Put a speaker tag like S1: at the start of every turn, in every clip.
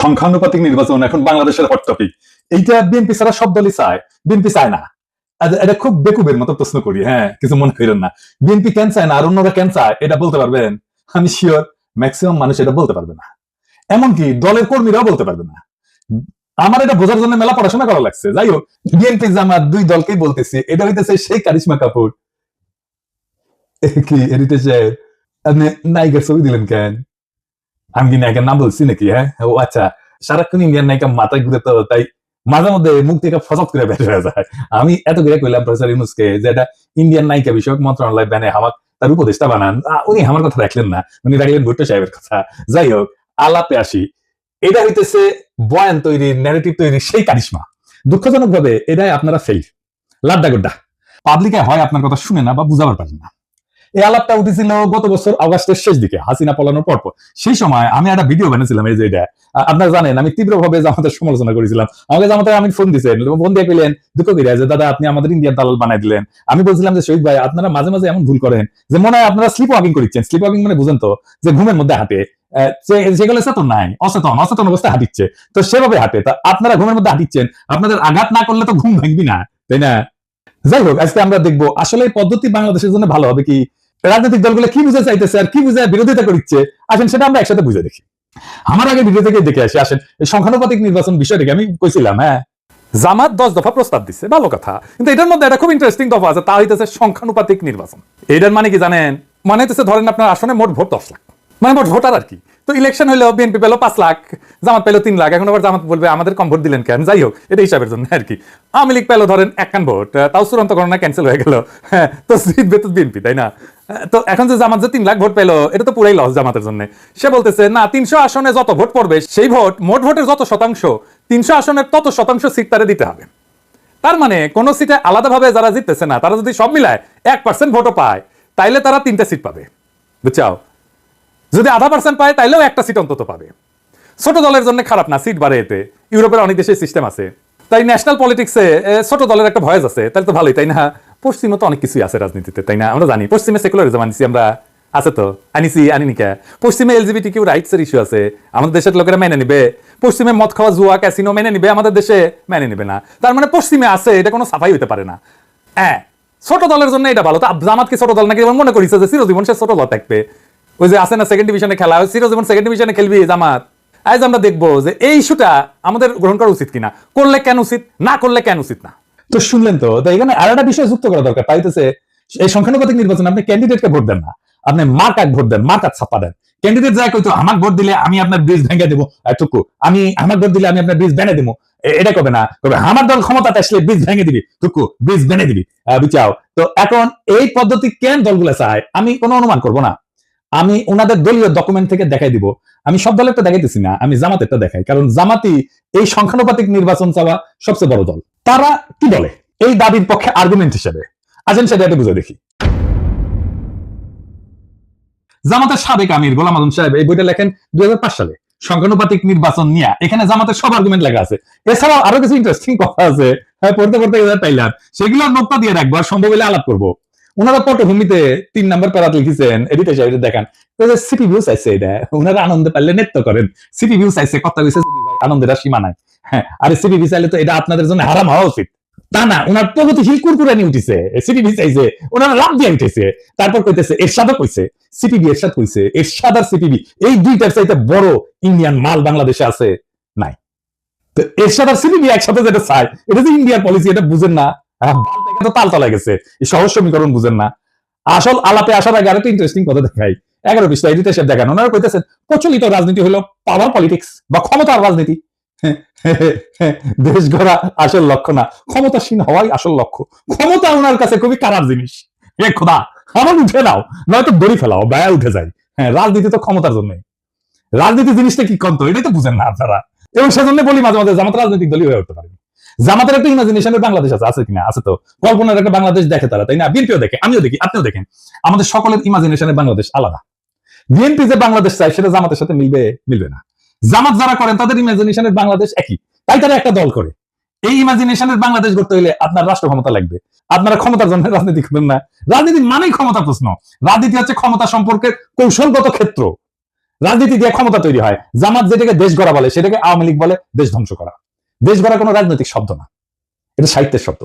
S1: সংখ্যানুপাতিক নির্বাচন এখন বাংলাদেশের হট টপিক। এইটা বিএনপি ছাড়া সব দলই চায়, বিএনপি চায় না। এটা খুব বেকুবের মতো প্রশ্ন করি, হ্যাঁ, কিছু মনে করেন না। বিএনপি কেন চায় না আর অন্যরা কেন চায় এটা বলতে পারবেন? আমি শিওর ম্যাক্সিমাম মানুষ এটা বলতে পারবে না, এমনকি দলের কর্মীরাও বলতে পারবে না। আমার এটা বোঝার জন্য মেলা পড়াশোনা করা লাগছে। যাই হোক, বিএনপি জামাত দুই দলকেই বলতেছি, এটা হইতেছে সেই কারিশমা কাপুর কি হেরিটেজের আপনি নায়িকার ছবি দিলেন কেন? আমি কি নায়িকার নাম বলছি নাকি? হ্যাঁ, ও আচ্ছা, সারাক্ষণ ইন্ডিয়ান নায়িকা মাথায় ঘুরে, তো তাই মাঝে মধ্যে মুখ থেকে ফসক করে বের হয়ে যায়। আমি এত করে কইলাম প্রফেসর ইউনূসকে যে এটা ইন্ডিয়ান নায়িকা বিষয়ক মন্ত্রণালয় ব্যানে হামাক তার উপদেষ্টা বানান, উনি আমার কথা রাখলেন না, উনি রাখলেন ভুট্টো সাহেবের কথা। যাই হোক, আলাপে আসি। এটা হইতেছে বয়ান তৈরি, ন্যারেটিভ তৈরি সেই কারিশমা। দুঃখজনক ভাবে এটাই আপনারা ফেল, লাড্ডা গোড্ডা। পাবলিকে হয় আপনার কথা শুনে না বা বুঝাবার পারেন না। এই আলাপটা উঠেছিল গত বছর অগাস্টের শেষ দিকে, হাসিনা পলানোর পর। সেই সময় আমি একটা ভিডিও বানিয়েছিলাম, এই যে এটা আপনারা জানেন, আমি তীব্রভাবে জামাতের সমালোচনা করেছিলাম। আমাকে জামাতে আমি ফোন দিয়েছেন, ফোন দিয়ে পেলেন দুঃখ করিয়া যে দাদা আপনি আমাদের ইন্ডিয়ান দালাল বানাই দিলেন। আমি বলছিলাম যে শহীদ ভাই, আপনারা মাঝে মাঝে এমন ভুল করেন যে মনে হয় আপনারা স্লিপ ওয়াকিং করছেন। স্লিপ ওয়াকিং মানে বুঝেন তো, যে ঘুমের মধ্যে হাঁটে, সেগুলো চেতন নাই, অচেতন অবস্থায় হাঁটিচ্ছে, তো সেভাবে হাঁটে। তা আপনারা ঘুমের মধ্যে হাঁটিচ্ছেন, আপনাদের আঘাত না করলে তো ঘুম ভাঙবি না, তাই না? যাই হোক, আজকে আমরা দেখবো আসলে এই পদ্ধতি বাংলাদেশের জন্য ভালো হবে কি, রাজনৈতিক দলগুলো কি বুঝে চাইতেছে আর কি বুঝে বিরোধিতা করছে। আসেন সেটা আমরা একসাথে বুঝে দেখি। আমার আগে ভিডিও থেকে দেখে আসি। আসেন, এই সংখ্যানুপাতিক নির্বাচন বিষয়টাকে আমি কইছিলাম, হ্যাঁ, জামাত 10 দফা প্রস্তাব দিচ্ছে, ভালো কথা, কিন্তু এটার মধ্যে একটা খুব ইন্টারেস্টিং দফা আছে, তা হইতেছে সংখ্যানুপাতিক নির্বাচন। এটার মানে কি জানেন? মানে হইতেছে ধরেন আপনার আসনে মোট ভোট 10 লাখ, মানে মোট ভোটার আর কি। তো ইলেকশন হইলো বিএনপি পেলো 5 লাখ, জামাত পেলো 3 লাখ। এখন আবার জামাত বলবে আমাদের কম ভোট দিলেন কেন? যাই হোক, এটা হিসাবের জন্য আর কি। আওয়ামী লীগ পেলো ধরেন 1 ভোট, তাও চূড়ান্ত গণনা ক্যান্সেল হয়ে গেল, হ্যাঁ, তো জিতবে তো বিএনপি, তাই না? তো এখন যে জামাত যে 3 লাখ ভোট পেলো, এটা তো পুরাই লস জামাতের জন্য। সে বলতেছে না, 300 আসনে যত ভোট পড়বে সেই ভোট, মোট ভোটের যত শতাংশ, 300 আসনের তত শতাংশ সিট তারে দিতে হবে। তার মানে কোন সিটে আলাদাভাবে যারা জিততেছে না, তারা যদি সব মিলায় 1% ভোটও পায়, তাইলে তারা 3টা সিট পাবে, বুঝছাও? যদি 0.5% পায়, তাইলেও একটা সিট অন্তত পাবে। ছোট দলের জন্য খারাপ না, সিট বাড়ে এতে। ইউরোপের অনেক দেশে সিস্টেম আছে, তাই ন্যাশনাল পলিটিক্সে ছোট দলের একটা ভয়েস আছে, তাহলে তো ভালোই, তাই না? পশ্চিমে তো অনেক কিছুই আছে রাজনীতিতে, তাই না? আমরা জানি পশ্চিমে সেকুলারিজম আনিছি আমরা, আছে তো, আনিনি কে? পশ্চিমে এলজিবিটিকিউ রাইটস এর ইস্যু আছে, আমাদের দেশের লোকেরা মেনে নিবে। পশ্চিমে মদ খাওয়া, জুয়া, ক্যাসিনো মেনে নিবে, আমাদের দেশে মেনে নিবে না। তার মানে পশ্চিমে আছে, এটা কোনো সাফাই হইতে পারে না। হ্যাঁ, ছোট দলের জন্য এটা ভালো। তো জামাতকে ছোট দল নাকি মনে করিস যে চিরজীবন সে ছোট দল থাকবে? ওই যে আছে না সেকেন্ড ডিভিশনে খেলা, চিরজীবন সেকেন্ড ডিভিশনে খেলবি জামাত। আজ আমরা দেখবো যে এই ইস্যুটা আমাদের গ্রহণ করা উচিত কিনা, করলে কেন উচিত, না করলে কেন উচিত না। তো শুনলেন তো, এখানে আর একটা বিষয় যুক্ত করা দরকার, পাইতেছে এই সংখ্যানুপাতিক নির্বাচন আপনি ক্যান্ডিডেটকে ভোট দেন না, আপনি মার্কাক ভোট দেন, মার্কাক ছাপা দেন। ক্যান্ডিডেট যায় কইতো আমাক ভোট দিলে আমি আপনার ব্রিজ ভেঙে দেবো, এতটুকু আমি আমাক ভোট দিলে আমি আপনার ব্রিজ বেনে দেবো, এটা কবে না, কবে আমার দল ক্ষমতাতে আসলে ব্রিজ ভেঙে দিবি, টুকু ব্রিজ বেনে দিবি, বুঝাও? তো এখন এই পদ্ধতি কেন দলগুলো চায় আমি কোনো অনুমান করব না, আমি ওনাদের দলীয় ডকুমেন্ট থেকে দেখাই দিব। আমি সব দলের তো দেখাইতেছি না, আমি জামাতেরটা দেখাই, কারণ জামাতি এই সংখ্যানুপাতিক নির্বাচন চাওয়া সবচেয়ে বড় দল। তারা কি বলে এই দাবির পক্ষে আর্গুমেন্ট হিসেবে? আসেন সেটা একটু বুঝে দেখি। জামাতের সাবেক আমির গোলাম আজম সাহেব এই বইটা লেখেন 2005 সালে, সংখ্যানুপাতিক নির্বাচন নিয়ে। এখানে জামাতের সব আর্গুমেন্ট লেখা আছে। এছাড়াও আরো কিছু ইন্টারেস্টিং কথা আছে, হ্যাঁ, পড়তে পড়তে পাইলাম, সেগুলো নোটটা দিয়ে রাখবো, আর সম্ভব হলে আলাপ করবো। ওনারা পটভূমিতে 3 নম্বর প্যারাত লিখেছেন, এডিটর সাহেব দেখান, সিপি ভিউ চাইছে, এটা ওনারা আনন্দে পারলে নৃত্য করেন। সিপি ভিউ চাইছে, কথা কইছে, আনন্দের সীমা নাই। হ্যাঁ, আরে সিপি ভিউ চাইলে তো এটা আপনাদের জন্য হারাম হওয়া উচিত, তা না? ওনার প্রগতিশীল কুরকুরানি উঠেছে, সিপিবি চাইছে, ওনারা লাভ দিয়ে উঠেছে। তারপর কইতেছে এরশাদও কইছে, সিপিবি এরশাদ কইছে, এরশাদ আর সিপিবি এই দুইটার চাইতে বড় ইন্ডিয়ান মাল বাংলাদেশে আছে নাই। তো এরশাদ আর সিপিবি একসাথে যেটা চায়, এটা যে ইন্ডিয়ার পলিসি, এটা বুঝেন না? তো তাল তলা গেছে, এই সহজ সমীকরণ বুঝেন না। আসল আলাপে আসার আগে আরেকটা ইন্টারেস্টিং কথা দেখাই, 11 পৃষ্ঠা এডিটর সাহেব দেখান। ওনারা কইতেছেন প্রচলিত রাজনীতি হলো পাওয়ার পলিটিক্স বা ক্ষমতার রাজনীতি। দেশ গড়া আসল লক্ষ্য না, ক্ষমতাসীন হওয়াই আসল লক্ষ্য। ক্ষমতা ওনার কাছে খুবই খারাপ জিনিস। এ খোদা, আমার উঠে নাও, নয়তো দড়ি ফেলাও, ব্যয় উঠে যায়। হ্যাঁ, রাজনীতি তো ক্ষমতার জন্য। রাজনীতি জিনিসটা কি কন্ত, এটাই তো বুঝেন না আপনারা। এবং সেজন্য বলি মাঝে মাঝে জামাত রাজনৈতিক দলই হয়ে উঠতে পারেনি। জামাতের একটা ইমাজিনেশনের বাংলাদেশ আছে কিনা? আছে তো, কল্পনার একটা বাংলাদেশ দেখে তারা, তাই না? বিএনপিও দেখে, আমিও দেখি, আপনিও দেখেন। আমাদের সকলের ইমাজিনেশনের বাংলাদেশ আলাদা। বিএনপি যে বাংলাদেশ চাই সেটা জামাতের সাথে মিলবে না। জামাত যারা করেন তাদের ইমাজিনেশনের বাংলাদেশ একই, তাই তারা একটা দল করে। এই ইমাজিনেশনের বাংলাদেশ করতে হলে আপনার রাষ্ট্র ক্ষমতা লাগবে। আপনারা ক্ষমতার জন্য রাজনীতি করবেন না। রাজনীতি মানেই ক্ষমতা প্রশ্ন। রাজনীতি হচ্ছে ক্ষমতা সম্পর্কের কৌশলগত ক্ষেত্র। রাজনীতি দিয়ে ক্ষমতা তৈরি হয়। জামাত যেটাকে দেশ গড়া বলে সেটাকে আওয়ামী লীগ বলে দেশ ধ্বংস করা। দেশ গড়া কোনো রাজনৈতিক শব্দ না, এটা সাহিত্যের শব্দ।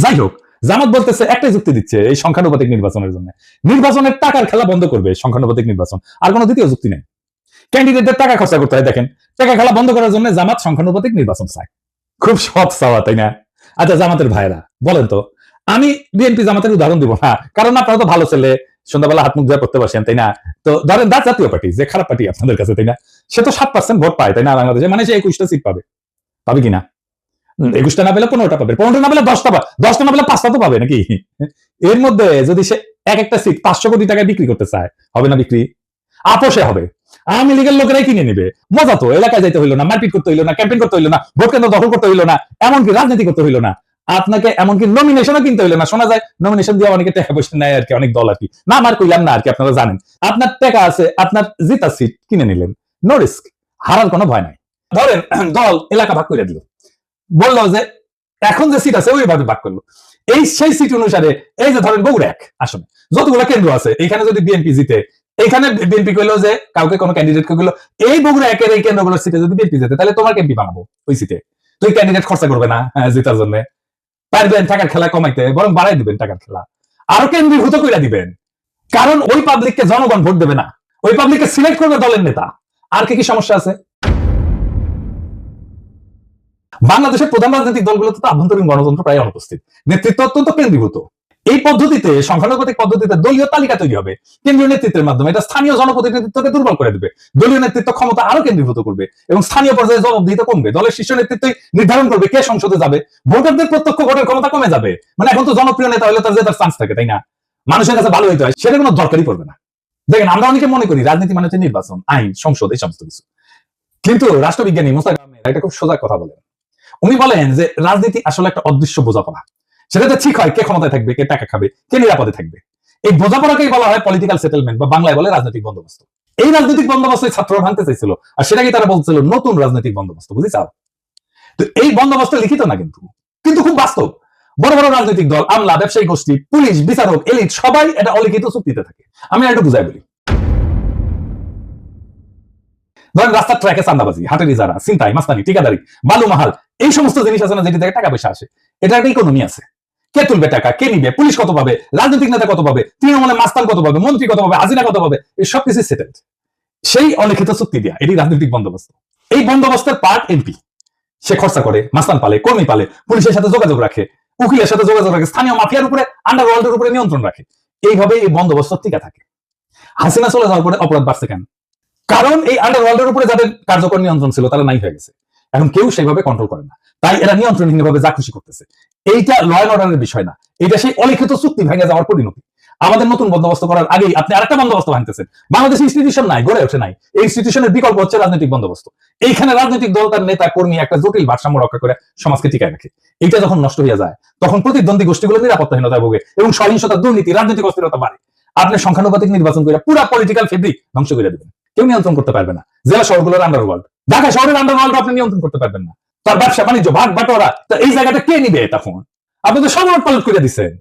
S1: যাই হোক, জামাত বলতেছে একটাই যুক্তি দিচ্ছে এই সংখ্যানুপাতিক নির্বাচনের জন্য, নির্বাচনের টাকার খেলা বন্ধ করবে সংখ্যানুপাতিক নির্বাচন, আর কোনো দ্বিতীয় যুক্তি নেই। ক্যান্ডিডেটদের টাকা খরচা করতে হয়, দেখেন টাকা খেলা বন্ধ করার জন্য জামাত সংখ্যানুপাতিক নির্বাচন চায়। খুব সৎ চাওয়া, তাই না? আচ্ছা, জামাতের ভাইরা বলেন তো, আমি বিএনপি জামাতের উদাহরণ দিব না, কারণ আপনারা তো ভালো ছেলে, সন্ধ্যাবেলা হাত মুখ ধোয়া করতে বসেন, তাই না? তো ধরেন দাঁত জাতীয় পার্টি, যে খারাপ পার্টি আপনাদের কাছে, তাই না? সে তো 7% ভোট পায়, তাই না? বাংলাদেশে মানে সে 21টা সিট পাবে, পাবে কিনা? 21টা না পেলে 15টা পাবে, 15টা না পেলে 10টা পাবে, 10টা না পেলে 5টা তো পাবে নাকি? এর মধ্যে যদি সে এক একটা সিট 500 কোটি টাকায় বিক্রি করতে চায়, হবে না বিক্রি? আপোষে হবে, আওয়ামী লীগের লোকেরাই কিনে নেবে। মজা তো, এলাকায় যাইতে হইলো না, মারপিট করতে হইলো না, ক্যাম্পেইন করতে হইলো না, ভোট কেন্দ্র দখল করতে হইলো না, এমনকি রাজনীতি করতে হইলো না, আপনাকে এমনকি নমিনেশনও কিনতে হইলো না। শোনা যায় নমিনেশন দিয়ে অনেকে টাকা পয়সা নেয় আর কি, অনেক দল আর কি, না আমার কইলাম না আর কি, আপনারা জানেন। আপনার টাকা আছে, আপনার জিতা সিট কিনে নিলেন, নো রিস্ক, হারার কোনো ভয় নাই। ধরেন দল এলাকা ভাগ করে দিল, বললো যে এখন যে সিট আছে ওইভাবে ভাগ করলো, এই সেই সিট অনুসারে এই যে ধরেন বগুড়া 1 আসনে যতগুলো কেন্দ্র আছে, এখানে যদি বিএনপি জিতে, এখানে বিএনপি কইলো যে কাউকে কোনো ক্যান্ডিডেট কইলো এই বগুড়া 1 এর এই কেন্দ্রগুলোর সিটে যদি বিএনপি জিতে, তাহলে তোমার এমপি বানাবো ওই সিটে, তুই ক্যান্ডিডেট খরচা করবে না জেতার জন্য, পারবেন টাকার খেলা কমাইতে, বরং বাড়াই দিবেন টাকার খেলা, আরো কেন্দ্রীভূত করে দিবেন। কারণ ওই পাবলিককে জনগণ ভোট দেবে না, ওই পাবলিককে সিলেক্ট করবে দলের নেতা। আর কি কি সমস্যা আছে? বাংলাদেশের প্রধান রাজনৈতিক দলগুলোতে তো আভ্যন্তরীণ গণতন্ত্র প্রায় অনুপস্থিত, নেতৃত্ব অত্যন্ত কেন্দ্রীভূত। এই পদ্ধতিতে, সংখ্যানুপাতিক পদ্ধতিতে দলীয় তালিকা তৈরি হবে কেন্দ্রীয় নেতৃত্বের মাধ্যমে, এটা স্থানীয় জনপ্রতিনিধিত্বকে দুর্বল করে দেবে, দলীয় নেতৃত্ব ক্ষমতা আরো কেন্দ্রীভূত করবে এবং স্থানীয় পর্যায়ে জবাবদিহিতা কমবে। দলের শীর্ষ নেতৃত্বই নির্ধারণ করবে কে সংসদে যাবে, ভোটারদের প্রত্যক্ষ ভোটের ক্ষমতা কমে যাবে। মানে এখন তো জনপ্রিয় নেতা হলে তার জেতার চান্স থাকে, তাই না? মানুষের কাছে ভালো হইতে হয়, সেটা কোনো দরকারই পড়বে না। দেখেন, আমরা অনেকে মনে করি রাজনীতি মানে হচ্ছে নির্বাচন, আইন, সংসদ, এই সমস্ত কিছু, কিন্তু রাষ্ট্রবিজ্ঞানী মোস্তাক আহমেদ একটা খুব সোজা কথা বলেন। উনি বলেন যে রাজনীতি আসলে একটা অদৃশ্য বোঝাপড়া, সেটাতে ঠিক হয় কে ক্ষমতায় থাকবে, কে টাকা খাবে, কে নিরাপদে থাকবে। এই বোঝাপড়াকেই বলা হয় পলিটিক্যাল সেটেলমেন্ট, বা বাংলায় বলে রাজনৈতিক বন্দোবস্ত। এই রাজনৈতিক বন্দোবস্ত ছাত্ররা ভাঙতে চাইছিল, আর সেটাকে তারা বলছিল নতুন রাজনৈতিক বন্দোবস্ত, বুঝেছাও? তো এই বন্দোবস্ত লিখিত না, কিন্তু কিন্তু খুব বাস্তব। বড় বড় রাজনৈতিক দল, আমলা, ব্যবসায়ী গোষ্ঠী, পুলিশ, বিচারক, এলিট সবাই এটা অলিখিত চুক্তিতে থাকে। আমি একটু বুঝাই বলি। ধরেন রাস্তার ট্র্যাকে চান্দাবাজি, হাটের ইজারা, ছিনতাই, মাস্তানি, ঠিকাদারি, বালু মাহাল, এই সমস্ত জিনিস আছে না, যেটি থেকে টাকা পয়সা আসে, এটা একটা ইকোনমি আছে। কে তুলবে টাকা, কে নিবে, পুলিশ কত পাবে, রাজনৈতিক নেতা কত পাবে, তৃণমূলে মাস্তান কত পাবে, মন্ত্রী কত পাবে, হাজিরা কত পাবে, এই সব কিছু সেটেলড সেই অলিখিত চুক্তি দিয়া। এটি রাজনৈতিক বন্দোবস্ত। এই বন্দোবস্তের পার্ট এমপি, সে খরচা করে, মাস্তান পালে, কর্মী পালে, পুলিশের সাথে যোগাযোগ রাখে, উকিলের সাথে যোগাযোগ রাখে, স্থানীয় মাফিয়ার উপরে, আন্ডারওয়ার্ল্ডের উপরে নিয়ন্ত্রণ রাখে। এইভাবে এই বন্দোবস্ত টিকা থাকে। হাসিনা চলে যাওয়ার পরে অপরাধ বাড়ছে কেন? কারণ এই আন্ডারওয়ার্ল্ডের উপরে যাদের কার্যকর নিয়ন্ত্রণ ছিল তারা নাই হয়ে গেছে, এখন কেউ সেইভাবে কন্ট্রোল করে না, তাই এরা নিয়ন্ত্রণহীনভাবে যা খুশি করতেছে। এইটা ল অ্যান্ড অর্ডারের বিষয় না, এটা সেই অলিখিত চুক্তি ভেঙে যাওয়ার পরিণতি। আমাদের নতুন বন্দোবস্ত করার আগেই আপনি আরেকটা বন্দোবস্ত ভাঙতেছেন। বাংলাদেশ ইনস্টিটিউশন নাই, গড়ে ওঠে নাই। এই ইনস্টিটিউশনের বিকল্প হচ্ছে রাজনৈতিক বন্দোবস্ত। এইখানে রাজনৈতিক দল তার নেতা কর্মী একটা জটিল ভারসাম্য রক্ষা করে সমাজকে টিকায় রাখে। এইটা যখন নষ্ট হয়ে যায়, তখন প্রতিদ্বন্দ্বী গোষ্ঠীগুলো নিরাপত্তাহীনতায় ভোগে এবং সহিংসতা, দুর্নীতি, রাজনৈতিক অস্থিরতা বাড়ে। আপনি সংখ্যানুপাতিক নির্বাচন করে পুরো পলিটিক্যাল ফেব্রিক ধ্বংস করে দেবেন, কেউ নিয়ন্ত্রণ করতে পারবে না। জেলা শহরগুলোর আন্ডারওয়ার্ল্ড, ঢাকা শহরের আন্ডারওয়ার্ল্ড আপনি নিয়ন্ত্রণ করতে পারবেন না। তার ব্যবসা বাণিজ্য, ভাগ বাটোয়ারা, এই জায়গাটা কে নিবে? তখন আপনি তো সব পালট করে দিচ্ছেন,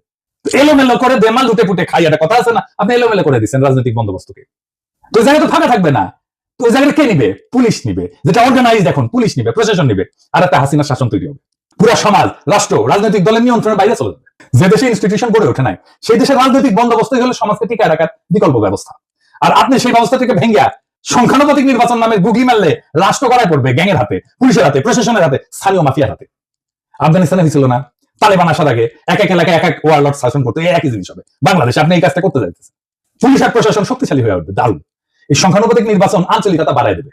S1: এলোমেলো করে বেমাল লুটে পুটে খাই, একটা কথা আছে না, আপনি এলোমেলো করে দিচ্ছেন রাজনৈতিক বন্দোবস্তকে। তো ওই জায়গা তো ফাঁকা থাকবে না, তো ওই জায়গাটা কে নিবে? পুলিশ নিবে, যেটা অর্গানাইজ, এখন পুলিশ নিবে, প্রশাসন নিবে, আর একটা হাসিনা শাসন তৈরি হবে। পুরো সমাজ, রাষ্ট্র রাজনৈতিক দলের নিয়ন্ত্রণের বাইরে চলে যাবে। যে দেশে ইনস্টিটিউশন গড়ে ওঠে নাই, সেই দেশের রাজনৈতিক বন্দোবস্তই হলো সমাজকে টিকায় রাখার বিকল্প ব্যবস্থা। আর আপনি সেই ব্যবস্থাটিকে ভেঙ্গিয়া সংখ্যানুপাতিক নির্বাচন নামে গুগলি মারলে রাষ্ট্র করায় পড়বে গ্যাংয়ের হাতে, পুলিশের হাতে, প্রশাসনের হাতে, স্থানীয় মাফিয়ার হাতে। আফগানিস্তানে হয়েছিল না, তালেবান আসার আগে এক এক এলাকায় এক এক ওয়ারলর্ড শাসন করতে, একই জিনিস হবে বাংলাদেশে। আপনি এই কাজটা করতে যাইতেছেন, পুলিশ আর প্রশাসন শক্তিশালী হয়ে উঠবে, দারুণ। এই সংখ্যানুপাতিক নির্বাচন আঞ্চলিকতা বাড়ায় দেবে।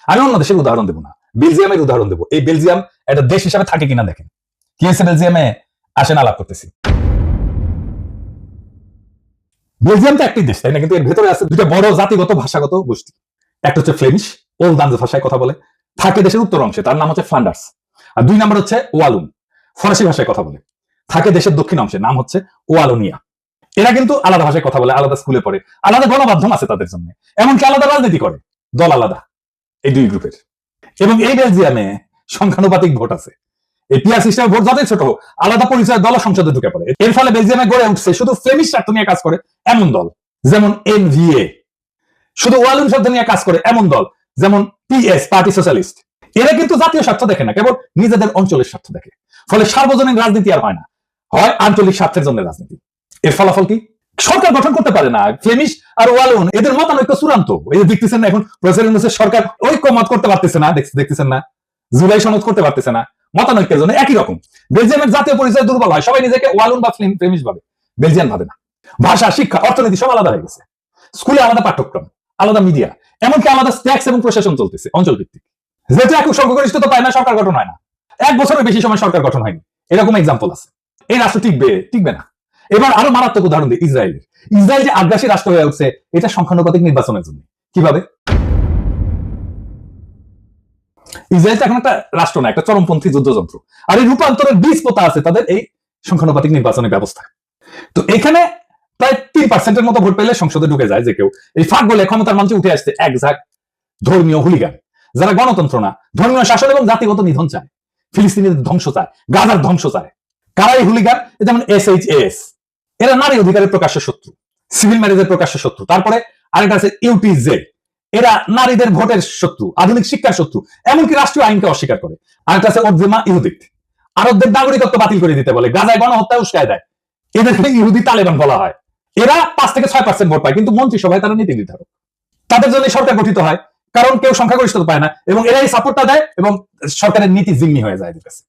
S1: আমি অন্য দেশের উদাহরণ দেবো না, বেলজিয়ামের উদাহরণ দেবো। এই বেলজিয়াম একটা দেশ হিসাবে থাকে কিনা দেখেন। কি হয়েছে বেলজিয়ামে, আসেন আলাপ করতেছি। বেলজিয়াম তো একটি দেশ, তাই না? কিন্তু এর ভেতরে আছে দুটো বড় জাতিগত ভাষাগত গোষ্ঠী। একটা হচ্ছে ফ্লেমিশ, ওল দান্স ভাষায় কথা বলে, থাকে দেশের উত্তর অংশে, তার নাম হচ্ছে ফ্লান্ডার্স। আর 2 নম্বর হচ্ছে ওয়ালুন, ফরাসি ভাষায় কথা বলে, থাকে দেশের দক্ষিণ অংশে, নাম হচ্ছে ওয়ালোনিয়া। এরা কিন্তু আলাদা ভাষায় কথা বলে, আলাদা স্কুলে পড়ে, আলাদা গণমাধ্যম আছে তাদের জন্য, এমনকি আলাদা রাজনীতি করে, দল আলাদা এই 2 গ্রুপের। এবং এই বেলজিয়ামে সংখ্যানুপাতিক ভোট আছে। এই পিয়ার সিস্টেমে ভোট যতই ছোট, আলাদা পরিচয় দল সংসদে ঢুকে পড়ে। এর ফলে বেলজিয়ামে গড়ে উঠছে শুধু ফ্লেমিশ স্বার্থ নিয়ে কাজ করে এমন দল, যেমন এনভিএ, শুধু ওয়ালুন শব্দ নিয়ে কাজ করে এমন দল যেমন পিএস, পার্টি সোশ্যালিস্ট, এরা কিন্তু জাতীয় স্বার্থ দেখে না, কেবল নিজেদের অঞ্চলের স্বার্থ দেখে। ফলে সার্বজনীন রাজনীতি আর হয় না, হয় আঞ্চলিক স্বার্থের জন্য রাজনীতি। এর ফলাফল কি? সরকার গঠন করতে পারে না। ফ্লেমিশ আর ওয়ালুন এদের মতানৈক্য চূড়ান্ত। এই যে দেখতেছেন না, এখন প্রেসিডেন্ট সরকার ঐক্যমত করতে পারতেছে না, দেখতেছেন না, জুলাই সনদ করতে পারতেছে না, মতানৈক্যের জন্য। একই রকম বেলজিয়ামের জাতীয় পরিচয় দুর্বল হয়, সবাই নিজেকে ওয়ালুন বা ফ্লেমিশ ভাবে, বেলজিয়ান ভাবে না। ভাষা, শিক্ষা, অর্থনীতি সব আলাদা হয়ে গেছে। স্কুলে আলাদা পাঠ্যক্রম, আলাদা মিডিয়া, এমনকি আলাদা ট্যাক্স এবং প্রশাসন চলতেছে অঞ্চল ভিত্তিক। যেহেতু একক সংখ্যাগরিষ্ঠতা পায় না, সরকার গঠন হয় না। 1 বছরের বেশি সময় সরকার গঠন হয়নি, এরকম এক্সাম্পল আছে। এই রাষ্ট্র টিকবে না। এবার আরো মারাত্মক উদাহরণ দিই, ইসরায়েল যে আগ্রাসী রাষ্ট্র হয়ে উঠছে, এটা সংখ্যানুপাতিক নির্বাচনের জন্য। কিভাবে? ইসরায়েলটা এখন একটা রাষ্ট্র না, একটা চরমপন্থী যুদ্ধযন্ত্র। আর এই রূপান্তরের বীজ পোতা আছে তাদের এই সংখ্যানুপাতিক নির্বাচনের ব্যবস্থা। তো এখানে প্রায় 3% মতো ভোট পেলে সংসদে ঢুকে যায় যে কেউ। এই ফাঁক বলে ক্ষমতার মঞ্চে উঠে আসছে এক ঝাঁক ধর্মীয় হুলিগান, যারা গণতন্ত্র না, ধর্মীয় শাসন এবং জাতিগত নিধন চায়, ফিলিস্তিনিদের ধ্বংস চায়, গাজার ধ্বংস চায়। কারা এই হুলিগান? যেমন SHAS, এরা নারী অধিকারের প্রকাশ্য শত্রু, সিভিল ম্যারেজের প্রকাশ্য শত্রু। তারপরে আরেকটা আছে UTZ, এরা নারীদের ভোটের শত্রু, আধুনিক শিক্ষার শত্রু, এমনকি রাষ্ট্রীয় আইনকে অস্বীকার করে। আরেকটা আছে ওজমা ইহুদিত, আরবদের নাগরিকত্ব বাতিল করে দিতে বলে, গাজায় গণহত্যা উস্কায় দেয়। এদেরকে ইহুদি তালেবান বলা হয়। এরা 5 থেকে 6% ভোট পায়, কিন্তু মন্ত্রিসভায় তারা নীতি নির্ধারক। তাদের জন্য সরকার গঠিত হয়, কারণ কেউ সংখ্যাগরিষ্ঠতা পায় না, এবং এরাই সাপোর্টটা দেয় এবং সরকারের নীতি জিম্মি হয়ে যায় এদের কাছে।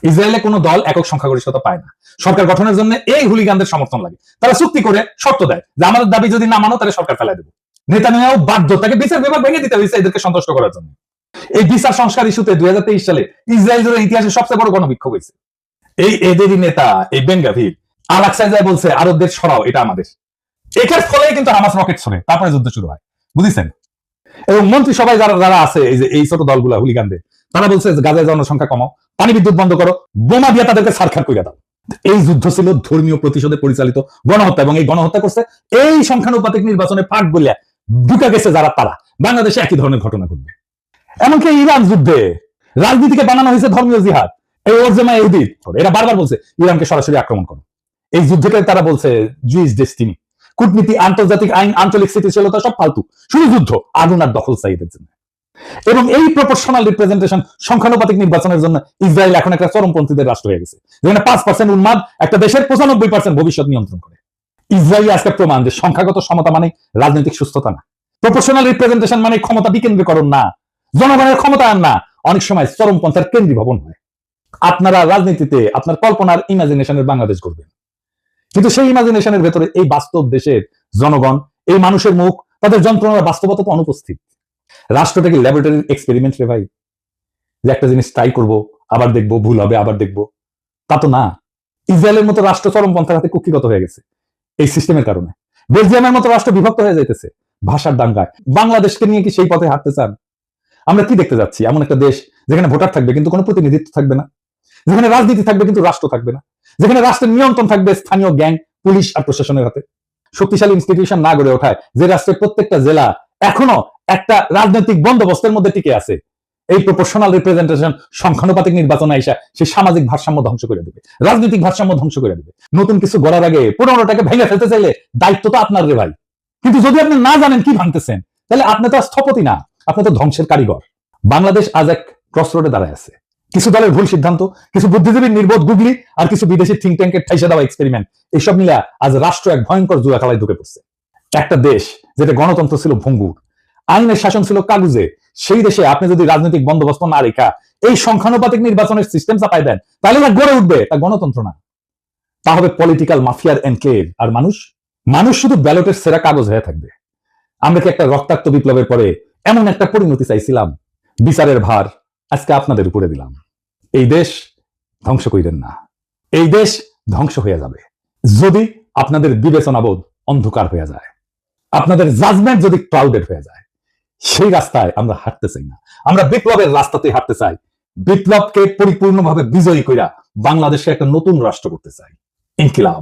S1: ইসরায়েলে কোনো দল একক সংখ্যাগরিষ্ঠতা পায় না, সরকার গঠনের জন্য এই হুলিগানদের সমর্থন লাগে। তারা চুক্তি করে শর্ত দেয় যে আমাদের দাবি যদি না মানো তাহলে সরকার ফেলাই দেবো। নেতানিয়াহু বাধ্য, তাকে বিচার বিভাগ ভেঙে দিতে হয়েছে এদেরকে সন্তুষ্ট করার জন্য। এই বিচার সংস্কার ইস্যুতে 2023 সালে ইসরায়েল জুড়ে ইতিহাসের সবচেয়ে বড় গণবিক্ষোভ হয়েছে। এদেরই নেতা এই বেনগাভির আল-আকসায় যায় বলছে আরবদের সরাও, এটা আমাদের। এটার ফলে কিন্তু হামাস রকেট ছড়ে, তারপরে যুদ্ধ শুরু হয়, বুঝেছেন? এবং মন্ত্রিসভায় যারা আছে, এই যে এই ছোট দলগুলা হুলিগানদের, তারা বলছে গাজায় জনসংখ্যা কমাও, পানি বিদ্যুৎ বন্ধ করো, বোমা দিয়ে তাদেরকে ছারখার করে দাও। এই যুদ্ধ ছিল ধর্মীয় প্রতিশোধে পরিচালিত গণহত্যা, এবং এই গণহত্যা করছে এই সংখ্যানুপাতিক নির্বাচনে ফাঁক গলিয়া ঢুকে গেছে যারা, তারা। বাংলাদেশে একই ধরনের ঘটনা ঘটবে। এমনকি ইরান যুদ্ধে রাজনীতিকে বানানো হয়েছে ধর্মীয় জিহাদ। এই ওজমা ইহুদিত এরা বারবার বলছে ইরানকে সরাসরি আক্রমণ করো। এই যুদ্ধকে তারা বলছে জুইস ডেস্টিনি। কূটনীতি, আন্তর্জাতিক আইন, আঞ্চলিক স্থিতিশীলতা সব ফালতু, শুধু যুদ্ধ, আগুন আর দখল চাই এদের জন্য। এবং এই প্রপোর্শনাল রিপ্রেজেন্টেশন সংখ্যানুপাতিক নির্বাচনের জন্য ইসরায়েল এখন একটা চরমপন্থীদের রাষ্ট্র হয়ে গেছে, যেখানে 5% উন্মাদ একটা দেশের 95% ভবিষ্যৎ নিয়ন্ত্রণ করে। ইসরায়েল আজকে প্রমাণ যে সংখ্যাগত সমতা মানে রাজনৈতিক সুস্থতা না, প্রপোর্শনাল রিপ্রেজেন্টেশন মানে ক্ষমতা বিকেন্দ্রীকরণ না, জনগণের ক্ষমতা আর না, অনেক সময় চরমপন্থার কেন্দ্রীভবন হয়। আপনারা রাজনীতিতে আপনার কল্পনার ইমাজিনেশনের বাংলাদেশ করবেন, কিন্তু সেই ইমাজিনেশনের ভেতরে এই বাস্তব দেশের জনগণ, এই মানুষের মুখ, তাদের যন্ত্রণার বাস্তবতা তো অনুপস্থিত। রাষ্ট্রটাকে ল্যাবরেটরির এক্সপেরিমেন্ট রে ভাই, যে একটা জিনিস ট্রাই করবো, আবার দেখবো, ভুল হবে, আবার দেখবো, তা তো না। ইসরায়েলের মতো রাষ্ট্র চরমপন্থার হাতে কুক্ষিগত হয়ে গেছে এই সিস্টেমের কারণে। বেলজিয়ামের মতো রাষ্ট্র বিভক্ত হয়ে যাইতেছে ভাষার দাঙ্গায়। বাংলাদেশকে নিয়ে কি সেই পথে হাঁটতে চান? আমরা কি দেখতে যাচ্ছি? এমন একটা দেশ যেখানে ভোটার থাকবে কিন্তু কোনো প্রতিনিধিত্ব থাকবে না, যেখানে রাজনীতি থাকবে কিন্তু রাষ্ট্র থাকবে না, যেখানে রাষ্ট্রের নিয়ন্ত্রণ থাকবে স্থানীয় গ্যাং, পুলিশ আর প্রশাসনের হাতে। শক্তিশালী ইনস্টিটিউশন না গড়ে ওঠায় যে রাষ্ট্রের প্রত্যেকটা জেলা এখনো একটা রাজনৈতিক বন্দোবস্তের মধ্যে টিকে আছে, এই প্রপোর্শনাল রিপ্রেজেন্টেশন সংখ্যানুপাতিক নির্বাচন আইসা সেই সামাজিক ভারসাম্য ধ্বংস করে দেবে, রাজনৈতিক ভারসাম্য ধ্বংস করে দেবে। নতুন কিছু গড়ার আগে 15টাকে ভেঙে ফেলতে চাইলে দায়িত্ব তো আপনার রে ভাই। কিন্তু যদি আপনি না জানেন কি ভাঙতেছেন, তাহলে আপনি তো স্থপতি না, আপনি তো ধ্বংসের কারিগর। বাংলাদেশ আজ এক ক্রসরোডে দাঁড়ায় আছে। কিছু দলের ভুল সিদ্ধান্ত, কিছু বুদ্ধিজীবীর নির্বোধ গুগলি, আর কিছু বিদেশি থিঙ্ক ট্যাঙ্কের ঠাইসা দেওয়া এক্সপেরিমেন্ট, এইসব মিলে আজ রাষ্ট্র এক ভয়ঙ্কর জুয়া খেলায় ঢুকে পড়ছে। একটা দেশ যেটা গণতন্ত্র ছিল ভঙ্গুর, আইনের শাসন ছিল কাগজে, সেই দেশে আপনি যদি রাজনৈতিক বন্দোবস্ত না রেখা এই সংখ্যানুপাতিক নির্বাচনের সিস্টেম চাপাই দেন, তাহলে তা গড়ে উঠবে, তা গণতন্ত্র না, তা হবে পলিটিক্যাল মাফিয়ার এনক্লেভ। আর মানুষ শুধু ব্যালটের সেরা কাগজ হয়ে থাকবে। আমরা কি একটা রক্তাক্ত বিপ্লবের পরে এমন একটা পরিণতি চাইছিলাম? বিচারের ভার আজকে আপনাদের উপরে দিলাম। এই দেশ ধ্বংস করিলেন না, এই দেশ ধ্বংস হয়ে যাবে যদি আপনাদের বিবেচনাবোধ অন্ধকার হয়ে যায়, আপনাদের জাজমেন্ট যদি ক্লাউডেড হয়ে যায়। সেই রাস্তায় আমরা হাঁটতে চাই না, আমরা বিপ্লবের রাস্তাতে হাঁটতে চাই। বিপ্লবকে পরিপূর্ণভাবে বিজয়ী কইরা বাংলাদেশে একটা নতুন রাষ্ট্র করতে চাই। ইনকিলাব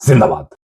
S1: জিন্দাবাদ।